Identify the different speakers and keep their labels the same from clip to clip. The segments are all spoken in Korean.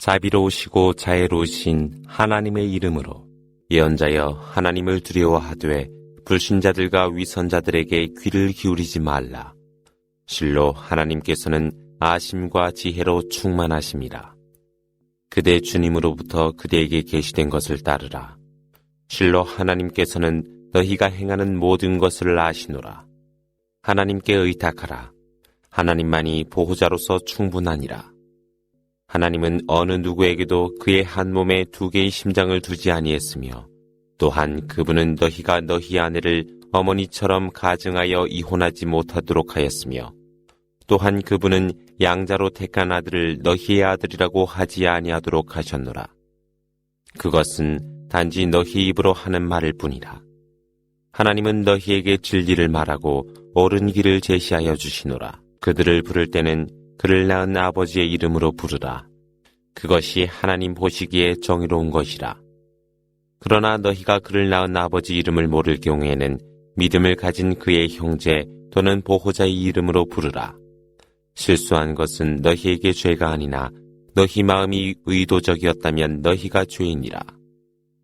Speaker 1: 자비로우시고 자애로우신 하나님의 이름으로 예언자여 하나님을 두려워하되 불신자들과 위선자들에게 귀를 기울이지 말라. 실로 하나님께서는 아심과 지혜로 충만하심이라. 그대 주님으로부터 그대에게 계시된 것을 따르라. 실로 하나님께서는 너희가 행하는 모든 것을 아시노라. 하나님께 의탁하라. 하나님만이 보호자로서 충분하니라. 하나님은 어느 누구에게도 그의 한 몸에 두 개의 심장을 두지 아니했으며 또한 그분은 너희가 너희 아내를 어머니처럼 가증하여 이혼하지 못하도록 하였으며 또한 그분은 양자로 택한 아들을 너희의 아들이라고 하지 아니하도록 하셨노라. 그것은 단지 너희 입으로 하는 말일 뿐이라. 하나님은 너희에게 진리를 말하고 옳은 길을 제시하여 주시노라. 그들을 부를 때는 그를 낳은 아버지의 이름으로 부르라. 그것이 하나님 보시기에 정의로운 것이라. 그러나 너희가 그를 낳은 아버지 이름을 모를 경우에는 믿음을 가진 그의 형제 또는 보호자의 이름으로 부르라. 실수한 것은 너희에게 죄가 아니나 너희 마음이 의도적이었다면 너희가 죄인이라.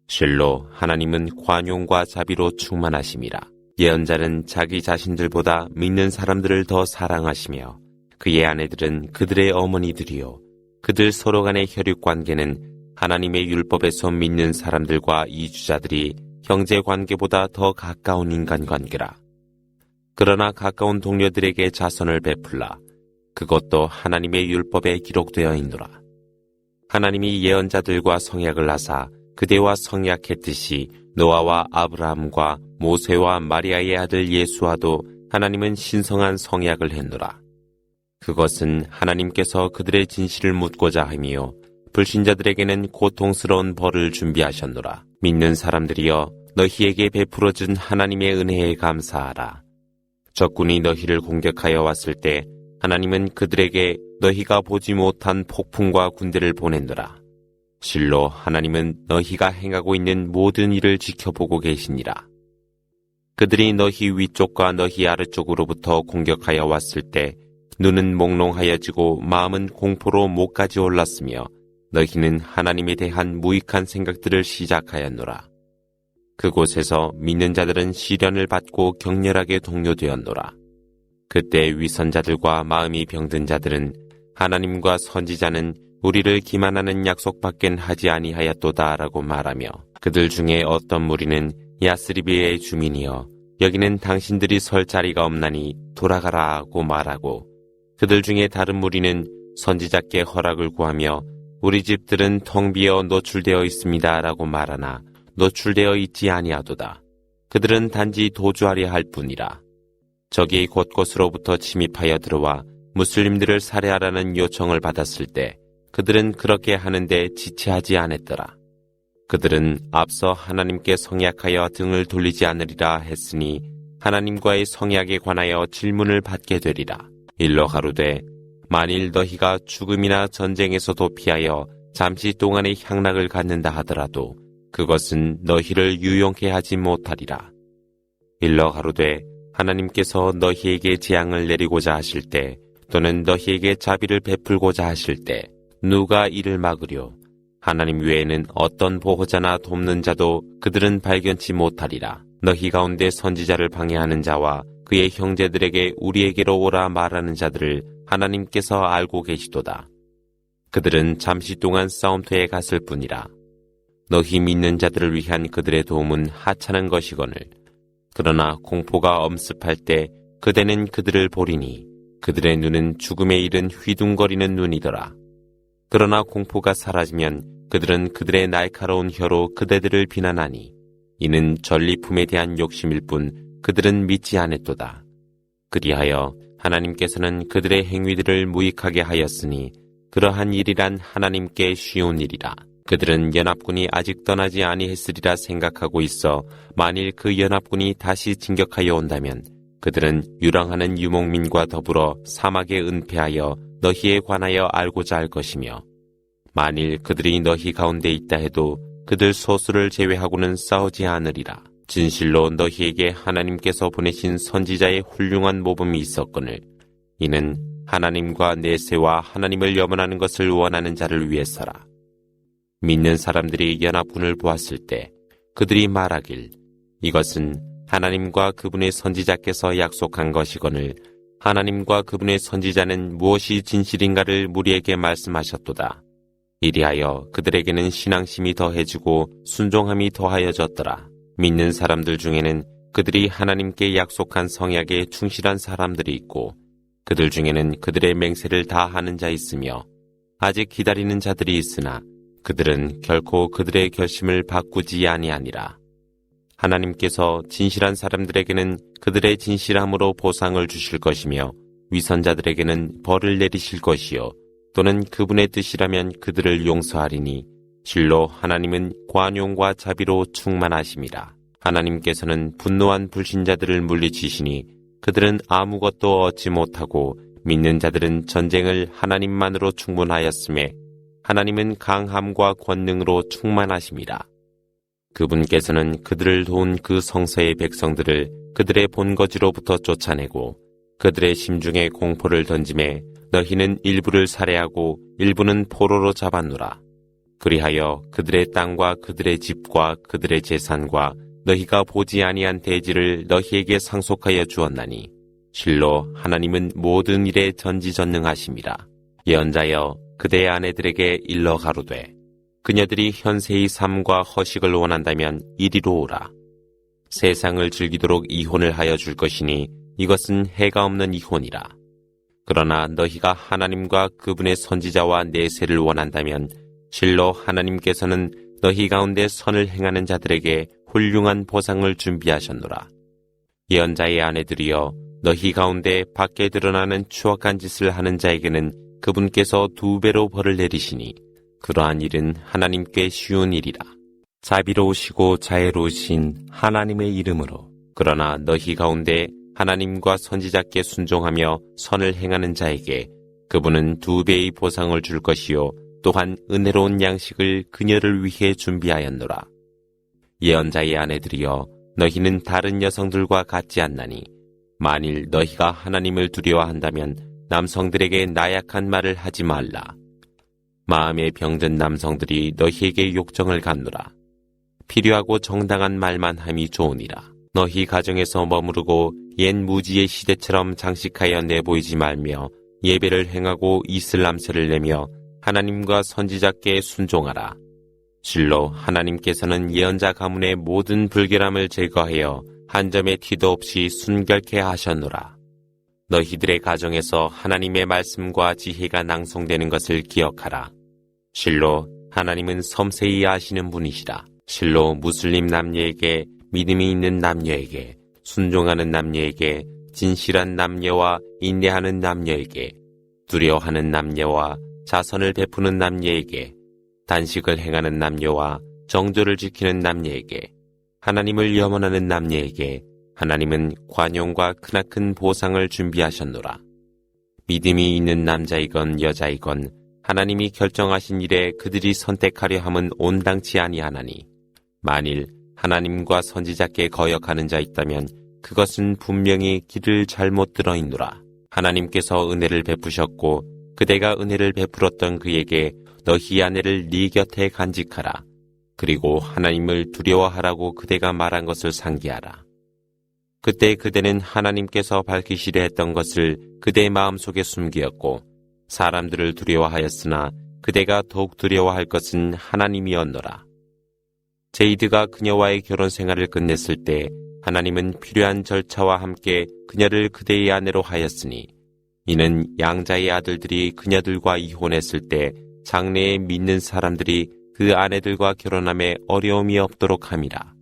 Speaker 1: 실로 하나님은 관용과 자비로 충만하심이라. 예언자는 자기 자신들보다 믿는 사람들을 더 사랑하시며 그의 아내들은 그들의 어머니들이요 그들 서로 간의 혈육관계는 하나님의 율법에서 믿는 사람들과 이주자들이 형제관계보다 더 가까운 인간관계라. 그러나 가까운 동료들에게 자선을 베풀라. 그것도 하나님의 율법에 기록되어 있노라. 하나님이 예언자들과 성약을 하사 그대와 성약했듯이 노아와 아브라함과 모세와 마리아의 아들 예수와도 하나님은 신성한 성약을 했노라. 그것은 하나님께서 그들의 진실을 묻고자 하며 불신자들에게는 고통스러운 벌을 준비하셨노라. 믿는 사람들이여 너희에게 베풀어준 하나님의 은혜에 감사하라. 적군이 너희를 공격하여 왔을 때 하나님은 그들에게 너희가 보지 못한 폭풍과 군대를 보낸노라. 실로 하나님은 너희가 행하고 있는 모든 일을 지켜보고 계시니라. 그들이 너희 위쪽과 너희 아래쪽으로부터 공격하여 왔을 때 눈은 몽롱하여지고 마음은 공포로 목까지 올랐으며 너희는 하나님에 대한 무익한 생각들을 시작하였노라. 그곳에서 믿는 자들은 시련을 받고 격렬하게 동요되었노라. 그때 위선자들과 마음이 병든 자들은 하나님과 선지자는 우리를 기만하는 약속밖엔 하지 아니하였도다라고 말하며 그들 중에 어떤 무리는 야스리비의 주민이여 여기는 당신들이 설 자리가 없나니 돌아가라고 말하고 그들 중에 다른 무리는 선지자께 허락을 구하며 우리 집들은 텅 비어 노출되어 있습니다라고 말하나 노출되어 있지 아니하도다. 그들은 단지 도주하려 할 뿐이라. 적이 곳곳으로부터 침입하여 들어와 무슬림들을 살해하라는 요청을 받았을 때 그들은 그렇게 하는데 지체하지 않았더라. 그들은 앞서 하나님께 성약하여 등을 돌리지 않으리라 했으니 하나님과의 성약에 관하여 질문을 받게 되리라. 일러 가로되 만일 너희가 죽음이나 전쟁에서도 피하여 잠시 동안의 향락을 갖는다 하더라도 그것은 너희를 유용케 하지 못하리라. 일러 가로되 하나님께서 너희에게 재앙을 내리고자 하실 때 또는 너희에게 자비를 베풀고자 하실 때 누가 이를 막으려? 하나님 외에는 어떤 보호자나 돕는 자도 그들은 발견치 못하리라. 너희 가운데 선지자를 방해하는 자와 그의 형제들에게 우리에게로 오라 말하는 자들을 하나님께서 알고 계시도다. 그들은 잠시 동안 싸움터에 갔을 뿐이라. 너희 믿는 자들을 위한 그들의 도움은 하찮은 것이거늘. 그러나 공포가 엄습할 때 그대는 그들을 보리니 그들의 눈은 죽음에 이른 휘둥거리는 눈이더라. 그러나 공포가 사라지면 그들은 그들의 날카로운 혀로 그대들을 비난하니 이는 전리품에 대한 욕심일 뿐 그들은 믿지 않았도다. 그리하여 하나님께서는 그들의 행위들을 무익하게 하였으니 그러한 일이란 하나님께 쉬운 일이라. 그들은 연합군이 아직 떠나지 아니했으리라 생각하고 있어 만일 그 연합군이 다시 진격하여 온다면 그들은 유랑하는 유목민과 더불어 사막에 은폐하여 너희에 관하여 알고자 할 것이며 만일 그들이 너희 가운데 있다 해도 그들 소수를 제외하고는 싸우지 않으리라. 진실로 너희에게 하나님께서 보내신 선지자의 훌륭한 모범이 있었거늘 이는 하나님과 내세와 하나님을 염원하는 것을 원하는 자를 위해서라. 믿는 사람들이 연합군을 보았을 때 그들이 말하길 이것은 하나님과 그분의 선지자께서 약속한 것이거늘 하나님과 그분의 선지자는 무엇이 진실인가를 무리에게 말씀하셨도다. 이리하여 그들에게는 신앙심이 더해지고 순종함이 더하여졌더라. 믿는 사람들 중에는 그들이 하나님께 약속한 성약에 충실한 사람들이 있고 그들 중에는 그들의 맹세를 다하는 자 있으며 아직 기다리는 자들이 있으나 그들은 결코 그들의 결심을 바꾸지 아니하니라. 하나님께서 진실한 사람들에게는 그들의 진실함으로 보상을 주실 것이며 위선자들에게는 벌을 내리실 것이요 또는 그분의 뜻이라면 그들을 용서하리니 실로 하나님은 관용과 자비로 충만하심이라. 하나님께서는 분노한 불신자들을 물리치시니 그들은 아무것도 얻지 못하고 믿는 자들은 전쟁을 하나님만으로 충분하였음에 하나님은 강함과 권능으로 충만하심이라. 그분께서는 그들을 도운 그 성서의 백성들을 그들의 본거지로부터 쫓아내고 그들의 심중에 공포를 던짐에 너희는 일부를 살해하고 일부는 포로로 잡았노라. 그리하여 그들의 땅과 그들의 집과 그들의 재산과 너희가 보지 아니한 대지를 너희에게 상속하여 주었나니 실로 하나님은 모든 일에 전지전능하심이라. 예언자여 그대의 아내들에게 일러 가로되 그녀들이 현세의 삶과 허식을 원한다면 이리로 오라. 세상을 즐기도록 이혼을 하여 줄 것이니 이것은 해가 없는 이혼이라. 그러나 너희가 하나님과 그분의 선지자와 내세를 원한다면 실로 하나님께서는 너희 가운데 선을 행하는 자들에게 훌륭한 보상을 준비하셨노라. 예언자의 아내들이여 너희 가운데 밖에 드러나는 추악한 짓을 하는 자에게는 그분께서 2배로 벌을 내리시니 그러한 일은 하나님께 쉬운 일이라. 자비로우시고 자애로우신 하나님의 이름으로 그러나 너희 가운데 하나님과 선지자께 순종하며 선을 행하는 자에게 그분은 2배의 보상을 줄 것이요 또한 은혜로운 양식을 그녀를 위해 준비하였노라. 예언자의 아내들이여 너희는 다른 여성들과 같지 않나니 만일 너희가 하나님을 두려워한다면 남성들에게 나약한 말을 하지 말라. 마음에 병든 남성들이 너희에게 욕정을 갖노라. 필요하고 정당한 말만 함이 좋으니라. 너희 가정에서 머무르고 옛 무지의 시대처럼 장식하여 내보이지 말며 예배를 행하고 이슬람세를 내며 하나님과 선지자께 순종하라. 실로 하나님께서는 예언자 가문의 모든 불결함을 제거하여 한 점의 티도 없이 순결케 하셨노라. 너희들의 가정에서 하나님의 말씀과 지혜가 낭송되는 것을 기억하라. 실로 하나님은 섬세히 아시는 분이시라. 실로 무슬림 남녀에게 믿음이 있는 남녀에게 순종하는 남녀에게 진실한 남녀와 인내하는 남녀에게 두려워하는 남녀와 자선을 베푸는 남녀에게 단식을 행하는 남녀와 정조를 지키는 남녀에게 하나님을 염원하는 남녀에게 하나님은 관용과 크나큰 보상을 준비하셨노라. 믿음이 있는 남자이건 여자이건 하나님이 결정하신 일에 그들이 선택하려 함은 온당치 아니하나니 만일 하나님과 선지자께 거역하는 자 있다면 그것은 분명히 길을 잘못 들어 있노라. 하나님께서 은혜를 베푸셨고 그대가 은혜를 베풀었던 그에게 너희 아내를 네 곁에 간직하라. 그리고 하나님을 두려워하라고 그대가 말한 것을 상기하라. 그때 그대는 하나님께서 밝히시려 했던 것을 그대의 마음속에 숨기었고 사람들을 두려워하였으나 그대가 더욱 두려워할 것은 하나님이었노라. 제이드가 그녀와의 결혼 생활을 끝냈을 때 하나님은 필요한 절차와 함께 그녀를 그대의 아내로 하였으니 이는 양자의 아들들이 그녀들과 이혼했을 때 장래에 믿는 사람들이 그 아내들과 결혼함에 어려움이 없도록 함이라.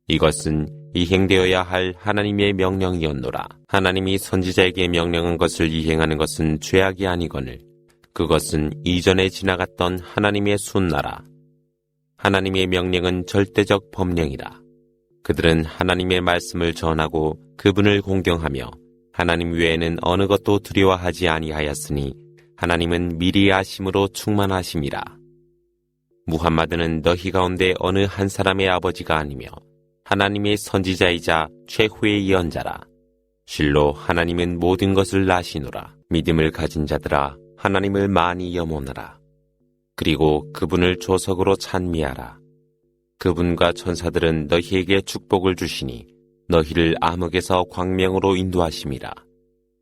Speaker 1: 이것은 이행되어야 할 하나님의 명령이었노라. 하나님이 선지자에게 명령한 것을 이행하는 것은 죄악이 아니거늘 그것은 이전에 지나갔던 하나님의 순나라. 하나님의 명령은 절대적 법령이라. 그들은 하나님의 말씀을 전하고 그분을 공경하며 하나님 외에는 어느 것도 두려워하지 아니하였으니 하나님은 미리 아심으로 충만하심이라. 무함마드는 너희 가운데 어느 한 사람의 아버지가 아니며 하나님의 선지자이자 최후의 예언자라. 실로 하나님은 모든 것을 아시노라. 믿음을 가진 자들아, 하나님을 많이 염원하라. 그리고 그분을 조석으로 찬미하라. 그분과 천사들은 너희에게 축복을 주시니 너희를 암흑에서 광명으로 인도하심이라.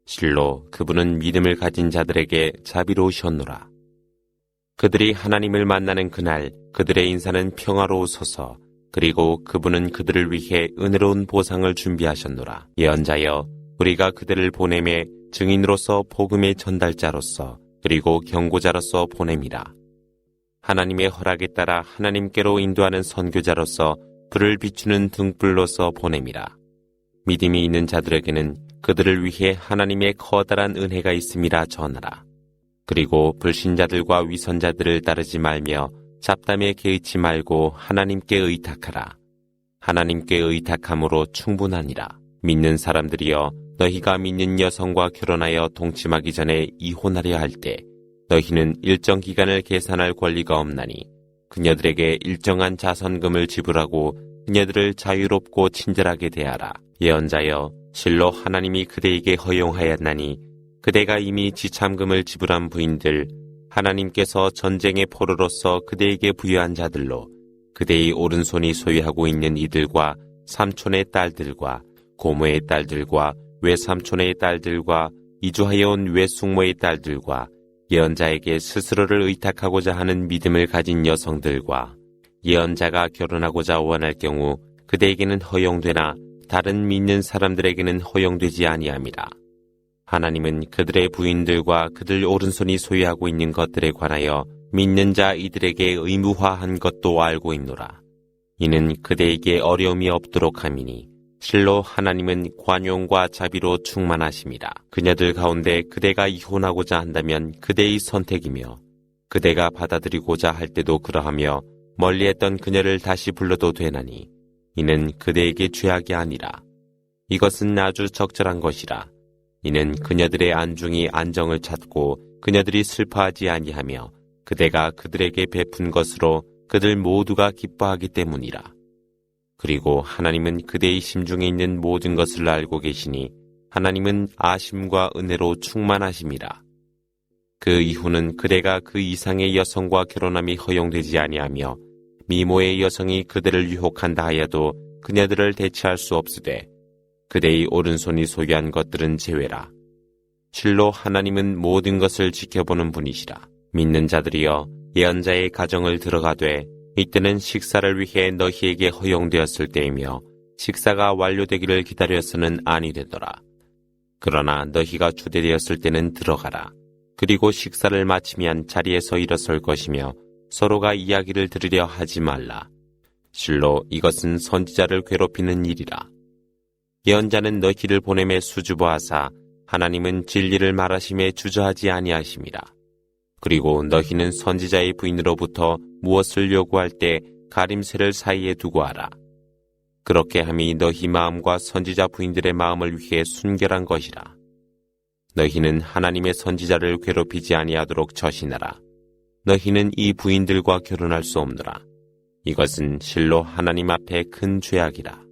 Speaker 1: 실로 그분은 믿음을 가진 자들에게 자비로우셨노라. 그들이 하나님을 만나는 그날 그들의 인사는 평화로우소서. 그리고 그분은 그들을 위해 은혜로운 보상을 준비하셨노라. 예언자여, 우리가 그들을 보내매 증인으로서 복음의 전달자로서 그리고 경고자로서 보냄이라. 하나님의 허락에 따라 하나님께로 인도하는 선교자로서 불을 비추는 등불로서 보냄이라. 믿음이 있는 자들에게는 그들을 위해 하나님의 커다란 은혜가 있음이라 전하라. 그리고 불신자들과 위선자들을 따르지 말며 잡담에 개의치 말고 하나님께 의탁하라. 하나님께 의탁함으로 충분하니라. 믿는 사람들이여, 너희가 믿는 여성과 결혼하여 동침하기 전에 이혼하려 할 때 너희는 일정 기간을 계산할 권리가 없나니 그녀들에게 일정한 자선금을 지불하고 그녀들을 자유롭고 친절하게 대하라. 예언자여, 실로 하나님이 그대에게 허용하였나니 그대가 이미 지참금을 지불한 부인들, 하나님께서 전쟁의 포로로서 그대에게 부여한 자들로 그대의 오른손이 소유하고 있는 이들과 삼촌의 딸들과 고모의 딸들과 외삼촌의 딸들과 이주하여 온 외숙모의 딸들과 예언자에게 스스로를 의탁하고자 하는 믿음을 가진 여성들과 예언자가 결혼하고자 원할 경우 그대에게는 허용되나 다른 믿는 사람들에게는 허용되지 아니함이라. 하나님은 그들의 부인들과 그들 오른손이 소유하고 있는 것들에 관하여 믿는 자 이들에게 의무화한 것도 알고 있노라. 이는 그대에게 어려움이 없도록 함이니 실로 하나님은 관용과 자비로 충만하심이라. 그녀들 가운데 그대가 이혼하고자 한다면 그대의 선택이며 그대가 받아들이고자 할 때도 그러하며 멀리했던 그녀를 다시 불러도 되나니 이는 그대에게 죄악이 아니라. 이것은 아주 적절한 것이라. 이는 그녀들의 안중이 안정을 찾고 그녀들이 슬퍼하지 아니하며 그대가 그들에게 베푼 것으로 그들 모두가 기뻐하기 때문이라. 그리고 하나님은 그대의 심중에 있는 모든 것을 알고 계시니 하나님은 아심과 은혜로 충만하심이라. 그 이후는 그대가 그 이상의 여성과 결혼함이 허용되지 아니하며 미모의 여성이 그대를 유혹한다 하여도 그녀들을 대체할 수 없으되 그대의 오른손이 소유한 것들은 제외라. 실로 하나님은 모든 것을 지켜보는 분이시라. 믿는 자들이여, 예언자의 가정을 들어가되 이때는 식사를 위해 너희에게 허용되었을 때이며 식사가 완료되기를 기다려서는 아니 되더라. 그러나 너희가 초대되었을 때는 들어가라. 그리고 식사를 마치면 자리에서 일어설 것이며 서로가 이야기를 들으려 하지 말라. 실로 이것은 선지자를 괴롭히는 일이라. 예언자는 너희를 보내매 수줍어하사 하나님은 진리를 말하심에 주저하지 아니하심이라. 그리고 너희는 선지자의 부인으로부터 무엇을 요구할 때 가림새를 사이에 두고 하라. 그렇게 함이 너희 마음과 선지자 부인들의 마음을 위해 순결한 것이라. 너희는 하나님의 선지자를 괴롭히지 아니하도록 처신하라. 너희는 이 부인들과 결혼할 수 없노라. 이것은 실로 하나님 앞에 큰 죄악이라.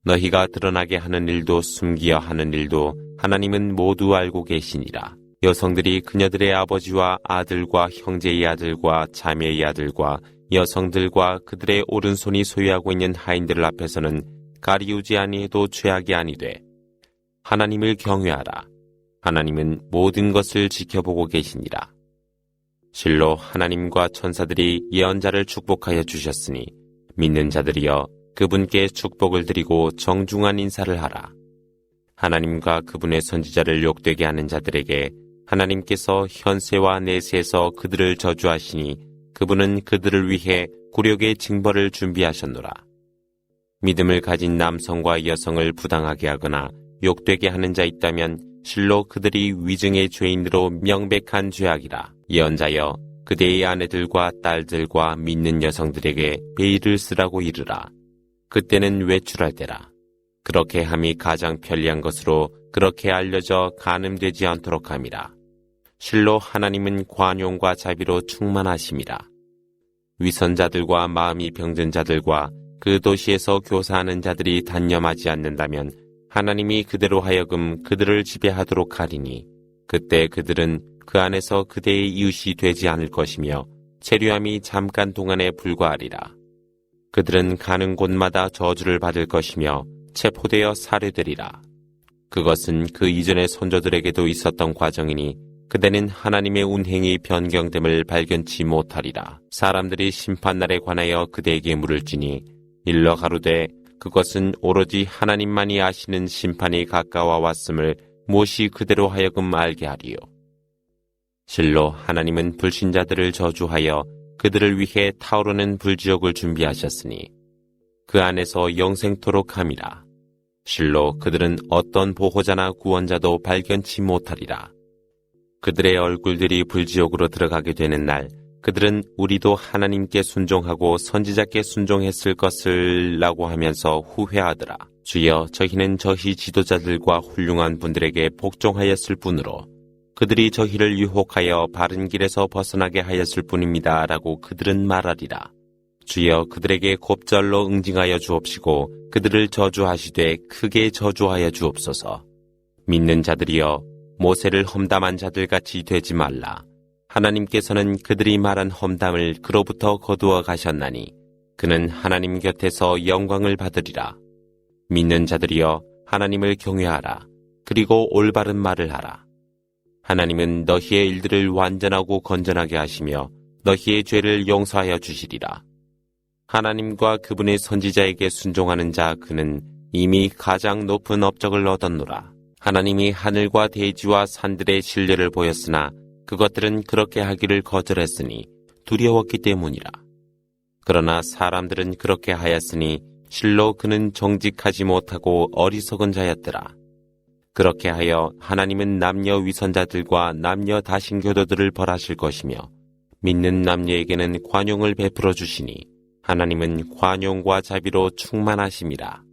Speaker 1: 너희가 드러나게 하는 일도 숨기어 하는 일도 하나님은 모두 알고 계시니라. 여성들이 그녀들의 아버지와 아들과 형제의 아들과 자매의 아들과 여성들과 그들의 오른손이 소유하고 있는 하인들 앞에서는 가리우지 아니해도 죄악이 아니되 하나님을 경외하라. 하나님은 모든 것을 지켜보고 계시니라. 실로 하나님과 천사들이 예언자를 축복하여 주셨으니 믿는 자들이여 그분께 축복을 드리고 정중한 인사를 하라. 하나님과 그분의 선지자를 욕되게 하는 자들에게 하나님께서 현세와 내세에서 그들을 저주하시니 그분은 그들을 위해 굴욕의 징벌을 준비하셨노라. 믿음을 가진 남성과 여성을 부당하게 하거나 욕되게 하는 자 있다면 실로 그들이 위증의 죄인으로 명백한 죄악이라. 예언자여, 그대의 아내들과 딸들과 믿는 여성들에게 베일을 쓰라고 이르라. 그때는 외출할 때라. 그렇게 함이 가장 편리한 것으로 그렇게 알려져 간음되지 않도록 함이라. 실로 하나님은 관용과 자비로 충만하심이라. 위선자들과 마음이 병든 자들과 그 도시에서 교사하는 자들이 단념하지 않는다면 하나님이 그대로 하여금 그들을 지배하도록 하리니 그때 그들은 그 안에서 그대의 이웃이 되지 않을 것이며 체류함이 잠깐 동안에 불과하리라. 그들은 가는 곳마다 저주를 받을 것이며 체포되어 살해되리라. 그것은 그 이전의 선조들에게도 있었던 과정이니 그대는 하나님의 운행이 변경됨을 발견치 못하리라. 사람들이 심판날에 관하여 그대에게 물을지니 일러 가로되 그것은 오로지 하나님만이 아시는 심판이 가까워 왔음을 무엇이 그대로 하여금 알게 하리요. 실로 하나님은 불신자들을 저주하여 그들을 위해 타오르는 불지옥을 준비하셨으니 그 안에서 영생토록 함이라. 실로 그들은 어떤 보호자나 구원자도 발견치 못하리라. 그들의 얼굴들이 불지옥으로 들어가게 되는 날 그들은 우리도 하나님께 순종하고 선지자께 순종했을 것을 라고 하면서 후회하더라. 주여 저희는 저희 지도자들과 훌륭한 분들에게 복종하였을 뿐으로 그들이 저희를 유혹하여 바른 길에서 벗어나게 하였을 뿐입니다. 라고 그들은 말하리라. 주여 그들에게 곱절로 응징하여 주옵시고 그들을 저주하시되 크게 저주하여 주옵소서. 믿는 자들이여 모세를 험담한 자들같이 되지 말라. 하나님께서는 그들이 말한 험담을 그로부터 거두어 가셨나니 그는 하나님 곁에서 영광을 받으리라. 믿는 자들이여 하나님을 경외하라. 그리고 올바른 말을 하라. 하나님은 너희의 일들을 완전하고 건전하게 하시며 너희의 죄를 용서하여 주시리라. 하나님과 그분의 선지자에게 순종하는 자 그는 이미 가장 높은 업적을 얻었노라. 하나님이 하늘과 대지와 산들의 신뢰를 보였으나 그것들은 그렇게 하기를 거절했으니 두려웠기 때문이라. 그러나 사람들은 그렇게 하였으니 실로 그는 정직하지 못하고 어리석은 자였더라. 그렇게 하여 하나님은 남녀 위선자들과 남녀 다신교도들을 벌하실 것이며 믿는 남녀에게는 관용을 베풀어 주시니 하나님은 관용과 자비로 충만하심이라.